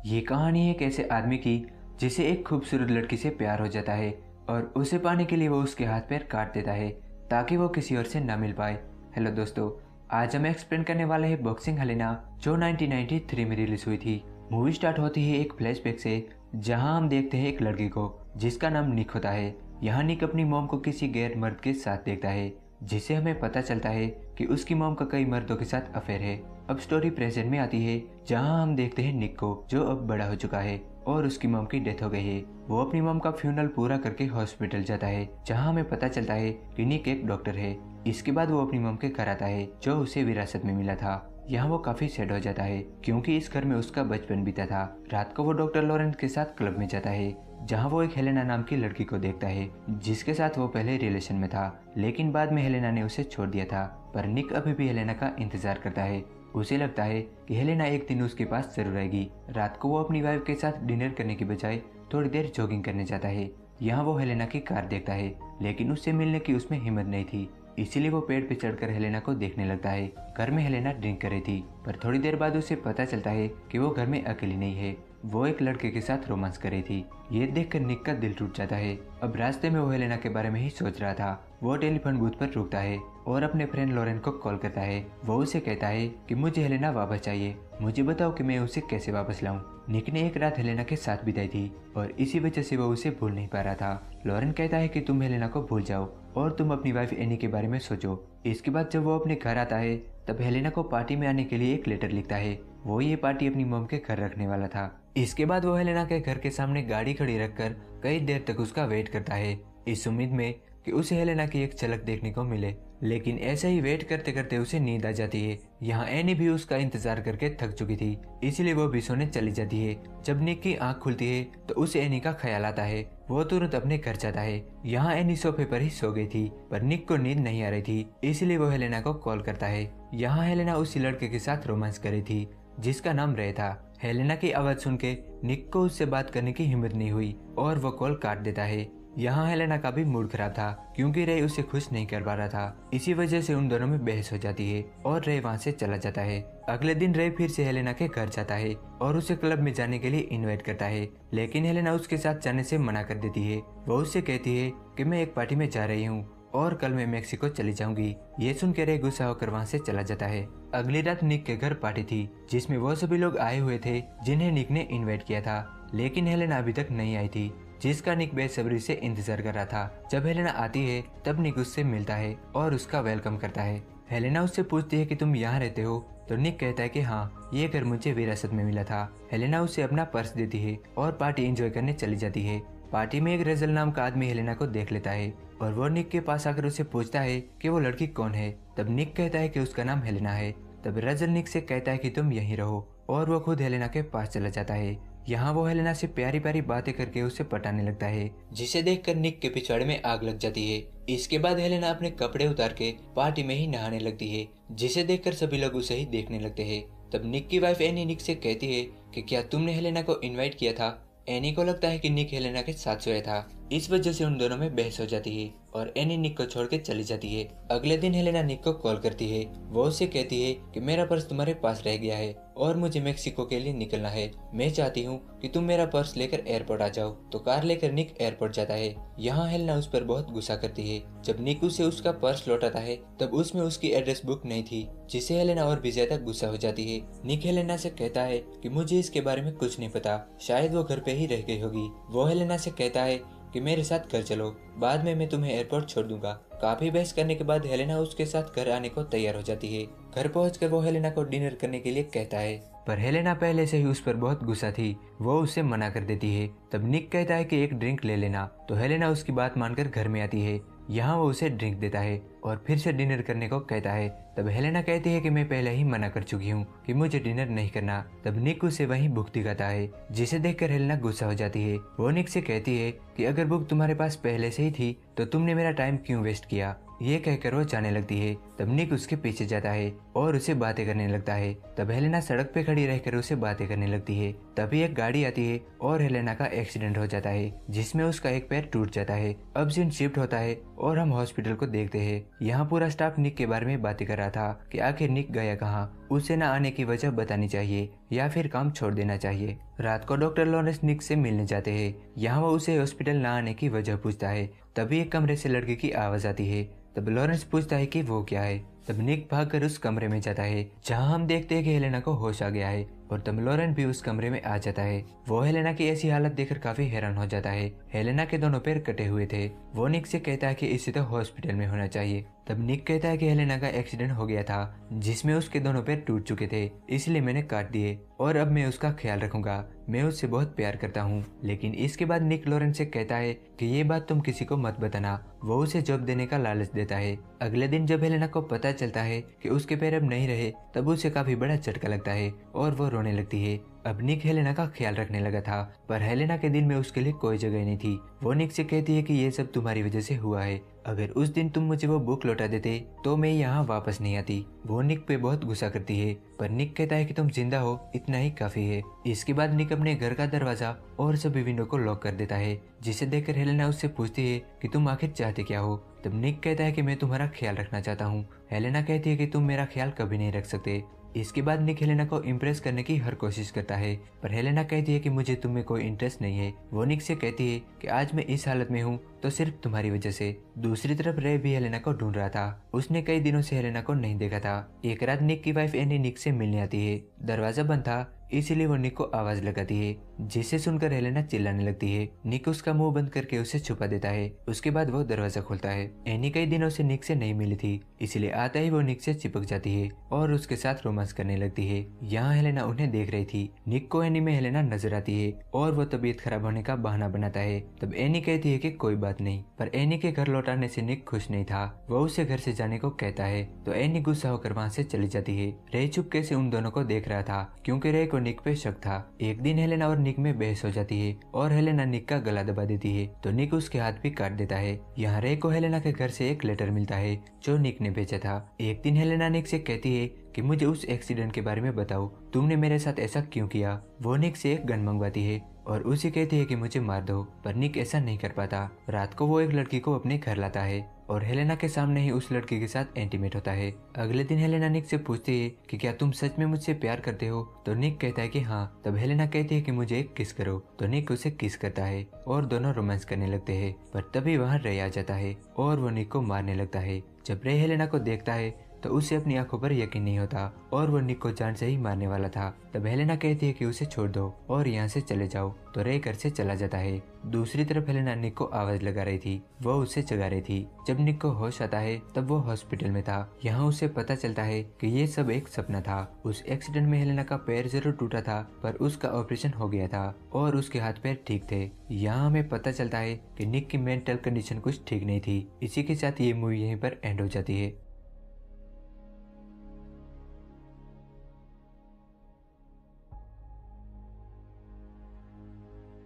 ये कहानी एक ऐसे आदमी की जिसे एक खूबसूरत लड़की से प्यार हो जाता है और उसे पाने के लिए वो उसके हाथ पैर काट देता है ताकि वो किसी और से न मिल पाए। हेलो दोस्तों, आज हम एक्सप्लेन करने वाले हैं बॉक्सिंग हेलेना, जो 1993 में रिलीज हुई थी। मूवी स्टार्ट होती है एक फ्लैशबैक से, जहां हम देखते हैं एक लड़की को जिसका नाम निक होता है। यहाँ निक अपनी मॉम को किसी गैर मर्द के साथ देखता है, जिससे हमें पता चलता है कि उसकी मॉम का कई मर्दों के साथ अफेयर है। अब स्टोरी प्रेजेंट में आती है, जहां हम देखते हैं निक को, जो अब बड़ा हो चुका है और उसकी मॉम की डेथ हो गई है। वो अपनी मॉम का फ्यूनरल पूरा करके हॉस्पिटल जाता है, जहां हमें पता चलता है कि निक एक डॉक्टर है। इसके बाद वो अपनी मॉम के घर आता है, जो उसे विरासत में मिला था। यहाँ वो काफी सैड हो जाता है क्योंकि इस घर में उसका बचपन बीता था। रात को वो डॉक्टर लॉरेंस के साथ क्लब में जाता है, जहाँ वो एक हेलेना नाम की लड़की को देखता है, जिसके साथ वो पहले रिलेशन में था, लेकिन बाद में हेलेना ने उसे छोड़ दिया था। पर निक अभी भी हेलेना का इंतजार करता है। उसे लगता है कि हेलेना एक दिन उसके पास जरूर आएगी। रात को वो अपनी वाइफ के साथ डिनर करने की बजाय थोड़ी देर जॉगिंग करने जाता है। यहाँ वो हेलेना की कार देखता है, लेकिन उससे मिलने की उसमें हिम्मत नहीं थी, इसीलिए वो पेड़ पे चढ़कर हेलेना को देखने लगता है। घर में हेलेना ड्रिंक कर रही थी, पर थोड़ी देर बाद उसे पता चलता है कि वो घर में अकेली नहीं है, वो एक लड़के के साथ रोमांस कर रही थी। ये देखकर निक का दिल टूट जाता है। अब रास्ते में वो हेलेना के बारे में ही सोच रहा था। वो टेलीफोन बूथ पर रुकता है और अपने फ्रेंड लॉरेन को कॉल करता है। वो उसे कहता है कि मुझे हेलेना वापस चाहिए, मुझे बताओ कि मैं उसे कैसे वापस लाऊं। निक ने एक रात हेलेना के साथ बिताई थी और इसी वजह से वो उसे भूल नहीं पा रहा था। लॉरेन कहता है कि तुम हेलेना को भूल जाओ और तुम अपनी वाइफ एनी के बारे में सोचो। इसके बाद जब वो अपने घर आता है, तब हेलेना को पार्टी में आने के लिए एक लेटर लिखता है। वो ये पार्टी अपनी मॉम के घर रखने वाला था। इसके बाद वो हेलेना के घर के सामने गाड़ी खड़ी रखकर कई देर तक उसका वेट करता है, इस उम्मीद में कि उसे हेलेना की एक झलक देखने को मिले। लेकिन ऐसे ही वेट करते करते उसे नींद आ जाती है। यहाँ एनी भी उसका इंतजार करके थक चुकी थी, इसलिए वो भी सोने चली जाती है। जब निक की आंख खुलती है तो उसे एनी का ख्याल आता है। वो तुरंत अपने घर जाता है। यहाँ एनी सोफे पर ही सो गई थी, पर निक को नींद नहीं आ रही थी, इसलिए वो हेलेना को कॉल करता है। यहाँ हेलेना उसी लड़के के साथ रोमांस कर रही थी, जिसका नाम रे था। हेलेना की आवाज सुन के निक को उससे बात करने की हिम्मत नहीं हुई और वो कॉल काट देता है। यहाँ हेलेना का भी मूड खराब था क्योंकि रे उसे खुश नहीं कर पा रहा था। इसी वजह से उन दोनों में बहस हो जाती है और रे वहाँ से चला जाता है। अगले दिन रे फिर से हेलेना के घर जाता है और उसे क्लब में जाने के लिए इनवाइट करता है, लेकिन हेलेना उसके साथ जाने से मना कर देती है। वो उससे कहती है कि मैं एक पार्टी में जा रही हूँ और कल मैं मेक्सिको चली जाऊंगी। ये सुन के रे गुस्सा होकर वहाँ से चला जाता है। अगली रात निक के घर पार्टी थी, जिसमें वो सभी लोग आए हुए थे जिन्हें निक ने इनवाइट किया था, लेकिन हेलेना अभी तक नहीं आई थी, जिसका निक बेसब्री से इंतजार कर रहा था। जब हेलेना आती है तब निक उससे मिलता है और उसका वेलकम करता है। हेलेना उससे पूछती है कि तुम यहाँ रहते हो, तो निक कहता है कि हाँ, ये घर मुझे विरासत में मिला था। हेलेना उसे अपना पर्स देती है और पार्टी एंजॉय करने चली जाती है। पार्टी में एक रेजल नाम का आदमी हेलेना को देख लेता है और वो निक के पास आकर उसे पूछता है कि वो लड़की कौन है। तब निक कहता है कि उसका नाम हेलेना है। तब रेजल निक से कहता है कि तुम यहीं रहो और वो खुद हेलेना के पास चला जाता है। यहाँ वो हेलेना से प्यारी प्यारी बातें करके उसे पटाने लगता है, जिसे देखकर निक के पिछवाड़े में आग लग जाती है। इसके बाद हेलेना अपने कपड़े उतार के पार्टी में ही नहाने लगती है, जिसे देखकर सभी लोग उसे ही देखने लगते हैं। तब निक की वाइफ एनी निक से कहती है कि क्या तुमने हेलेना को इनवाइट किया था। एनी को लगता है कि निक हेलेना के साथ सोया था, इस वजह से उन दोनों में बहस हो जाती है और एनी निक को छोड़ के चली जाती है। अगले दिन हेलेना निक को कॉल करती है। वो उससे कहती है कि मेरा पर्स तुम्हारे पास रह गया है और मुझे मेक्सिको के लिए निकलना है। मैं चाहती हूँ कि तुम मेरा पर्स लेकर एयरपोर्ट आ जाओ। तो कार लेकर निक एयरपोर्ट जाता है। यहाँ हेलेना उस पर बहुत गुस्सा करती है। जब निक उसे उसका पर्स लौटाता है तब उसमें उसकी एड्रेस बुक नहीं थी, जिससे हेलेना और भी ज्यादा गुस्सा हो जाती है। निक हेलेना से कहता है कि मुझे इसके बारे में कुछ नहीं पता, शायद वो घर पे ही रह गई होगी। वो हेलेना से कहता है कि मेरे साथ घर चलो, बाद में मैं तुम्हें एयरपोर्ट छोड़ दूंगा। काफी बहस करने के बाद हेलेना उसके साथ घर आने को तैयार हो जाती है। घर पहुंचकर वो हेलेना को डिनर करने के लिए कहता है, पर हेलेना पहले से ही उस पर बहुत गुस्सा थी। वो उसे मना कर देती है। तब निक कहता है कि एक ड्रिंक ले लेना, तो हेलेना उसकी बात मानकर घर में आती है। यहाँ वो उसे ड्रिंक देता है और फिर से डिनर करने को कहता है। तब हेलेना कहती है कि मैं पहले ही मना कर चुकी हूँ कि मुझे डिनर नहीं करना। तब निक उसे वहीं भूख दिखाता है, जिसे देखकर हेलेना गुस्सा हो जाती है। वो निक से कहती है कि अगर भूख तुम्हारे पास पहले से ही थी तो तुमने मेरा टाइम क्यों वेस्ट किया। ये कहकर वो जाने लगती है। तब निक उसके पीछे जाता है और उसे बातें करने लगता है। तब हेलेना सड़क पे खड़ी रहकर उसे बातें करने लगती है। तभी एक गाड़ी आती है और हेलेना का एक्सीडेंट हो जाता है, जिसमें उसका एक पैर टूट जाता है। अब सीन शिफ्ट होता है और हम हॉस्पिटल को देखते हैं। यहाँ पूरा स्टाफ निक के बारे में बातें कर रहा था कि आखिर निक गया कहाँ उसे ना आने की वजह बतानी चाहिए या फिर काम छोड़ देना चाहिए। रात को डॉक्टर लॉरेंस निक से मिलने जाते हैं। यहाँ वो उसे हॉस्पिटल ना आने की वजह पूछता है। तभी एक कमरे से लड़के की आवाज आती है। तब लॉरेंस पूछता है कि वो क्या है। तब निक भागकर उस कमरे में जाता है जहां हम देखते हैं कि हेलेना को होश आ गया है और तब लॉरेंस भी उस कमरे में आ जाता है। वो हेलेना की ऐसी हालत देखकर काफी हैरान हो जाता है। हेलेना के दोनों पैर कटे हुए थे। वो निक से कहता है कि इसे तो हॉस्पिटल में होना चाहिए। तब निक कहता है कि हेलेना का एक्सीडेंट हो गया था जिसमें उसके दोनों पैर टूट चुके थे, इसलिए मैंने काट दिए और अब मैं उसका ख्याल रखूंगा। मैं उससे बहुत प्यार करता हूँ। लेकिन इसके बाद निक लॉरेंस से कहता है कि ये बात तुम किसी को मत बताना। वो उसे जॉब देने का लालच देता है। अगले दिन जब हेलेना को पता चलता है कि उसके पैर अब नहीं रहे तब उसे काफी बड़ा झटका लगता है और वो रोने लगती है। अब निक हेलेना का ख्याल रखने लगा था पर हेलेना के दिल में उसके लिए कोई जगह नहीं थी। वो निक से कहती है कि ये सब तुम्हारी वजह से हुआ है। अगर उस दिन तुम मुझे वो बुक लौटा देते तो मैं यहाँ वापस नहीं आती। वो निक पे बहुत गुस्सा करती है पर निक कहता है कि तुम जिंदा हो इतना ही काफी है। इसके बाद निक अपने घर का दरवाजा और सभी विंडो को लॉक कर देता है, जिसे देखकर हेलेना उससे पूछती है कि तुम आखिर चाहते क्या हो। तब निक कहता है कि मैं तुम्हारा ख्याल रखना चाहता हूँ। हेलेना कहती है कि तुम मेरा ख्याल कभी नहीं रख सकते। इसके बाद निक हेलेना को इम्प्रेस करने की हर कोशिश करता है पर हेलेना कहती है कि मुझे तुम में कोई इंटरेस्ट नहीं है। वो निक से कहती है कि आज मैं इस हालत में हूँ तो सिर्फ तुम्हारी वजह से। दूसरी तरफ रे भी हेलेना को ढूंढ रहा था। उसने कई दिनों से हेलेना को नहीं देखा था। एक रात निक की वाइफ एनी निक से मिलने आती है। दरवाजा बंद था इसीलिए वो निक को आवाज लगाती है, जिसे सुनकर हेलेना चिल्लाने लगती है। निक उसका मुंह बंद करके उसे छुपा देता है। उसके बाद वो दरवाजा खोलता है। एनी कई दिनों से निक से नहीं मिली थी, इसलिए आता ही वो निक से चिपक जाती है और उसके साथ रोमांस करने लगती है। यहाँ हेलेना उन्हें देख रही थी। निक को एनी में हेलेना नजर आती है और वो तबीयत खराब होने का बहाना बनाता है। तब एनी कहती है कि कोई बात नहीं, पर एनी के घर लौटाने से निक खुश नहीं था। वो उसे घर से जाने को कहता है तो एनी गुस्सा होकर वहाँ से चली जाती है। रे चुपके से उन दोनों को देख रहा था क्योंकि रे को निक पे शक था। एक दिन हेलेना और निक में बहस हो जाती है और हेलेना निक का गला दबा देती है तो निक उसके हाथ भी काट देता है। यहाँ रे को हेलेना के घर से एक लेटर मिलता है जो निक ने भेजा था। एक दिन हेलेना निक से कहती है कि मुझे उस एक्सीडेंट के बारे में बताओ, तुमने मेरे साथ ऐसा क्यों किया। वो निक से एक गन मंगवाती है और उसे कहती है कि मुझे मार दो, पर निक ऐसा नहीं कर पाता। रात को वो एक लड़की को अपने घर लाता है और हेलेना के सामने ही उस लड़की के साथ इंटीमेट होता है। अगले दिन हेलेना निक से पूछती है कि क्या तुम सच में मुझसे प्यार करते हो, तो निक कहता है कि हाँ। तब हेलेना कहती है कि मुझे एक किस करो, तो निक उसे किस करता है और दोनों रोमांस करने लगते हैं। पर तभी वहाँ रे आ जाता है और वो निक को मारने लगता है। जब रे हेलेना को देखता है तो उसे अपनी आंखों पर यकीन नहीं होता और वो निक को जान से ही मारने वाला था। तब हेलेना कहती है कि उसे छोड़ दो और यहाँ से चले जाओ, तो रे घर से चला जाता है। दूसरी तरफ हेलेना निक को आवाज लगा रही थी, वो उसे जगा रही थी। जब निक को होश आता है तब वो हॉस्पिटल में था। यहाँ उसे पता चलता है कि ये सब एक सपना था। उस एक्सीडेंट में हेलेना का पैर जरूर टूटा था पर उसका ऑपरेशन हो गया था और उसके हाथ पैर ठीक थे। यहाँ हमें पता चलता है कि निक की मेंटल कंडीशन कुछ ठीक नहीं थी। इसी के साथ ये मूवी यहीं पर एंड हो जाती है।